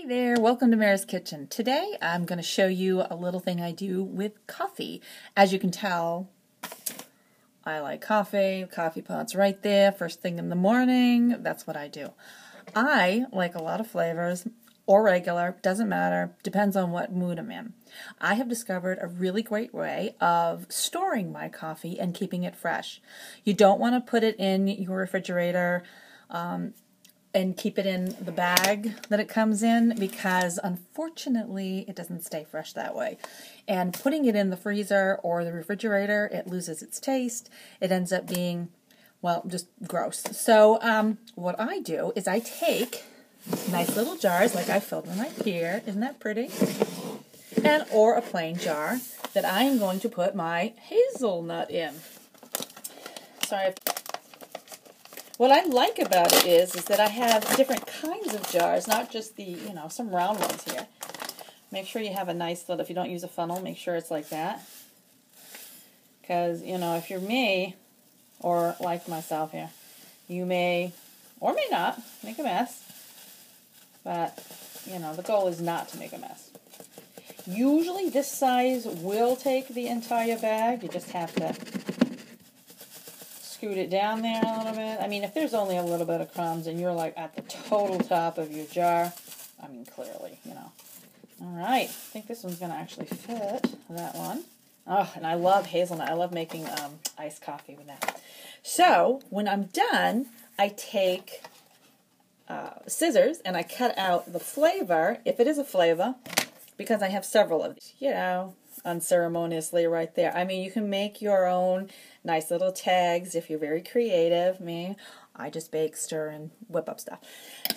there, welcome to Mara's Kitchen. Today I'm going to show you a little thing I do with coffee. As you can tell, I like coffee. Coffee pot's right there, first thing in the morning. That's what I do. I like a lot of flavors, or regular, doesn't matter, depends on what mood I'm in. I have discovered a really great way of storing my coffee and keeping it fresh. You don't want to put it in your refrigerator and keep it in the bag that it comes in, because unfortunately it doesn't stay fresh that way. And putting it in the freezer or the refrigerator, it loses its taste. It ends up being, well, just gross. So what I do is I take nice little jars, like I filled one right here. Isn't that pretty? Or a plain jar that I am going to put my hazelnut in. Sorry. What I like about it is that I have different kinds of jars, not just the, some round ones here. Make sure you have a nice little, if you don't use a funnel, make sure it's like that. Because, if you're me, or like myself here, you may, or may not, make a mess. But, the goal is not to make a mess. Usually this size will take the entire bag. You just have to scoot it down there a little bit. I mean, if there's only a little bit of crumbs and you're like at the total top of your jar, I mean, clearly, All right, I think this one's going to actually fit that one. Oh, and I love hazelnut. I love making iced coffee with that. So when I'm done, I take scissors and I cut out the flavor, if it is a flavor, because I have several of these, unceremoniously right there. I mean, you can make your own nice little tags if you're very creative. Me, I just bake, stir, and whip up stuff.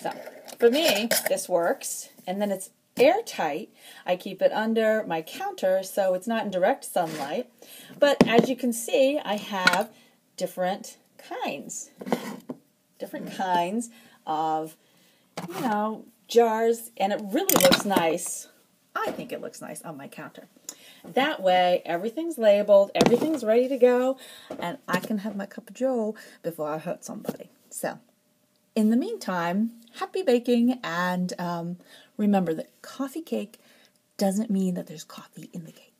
So for me, this works. And then it's airtight. I keep it under my counter so it's not in direct sunlight. But as you can see, I have different kinds of, jars, and it really looks nice. I think it looks nice on my counter. That way, everything's labeled, everything's ready to go, and I can have my cup of joe before I hurt somebody. So, in the meantime, happy baking, and remember that coffee cake doesn't mean that there's coffee in the cake.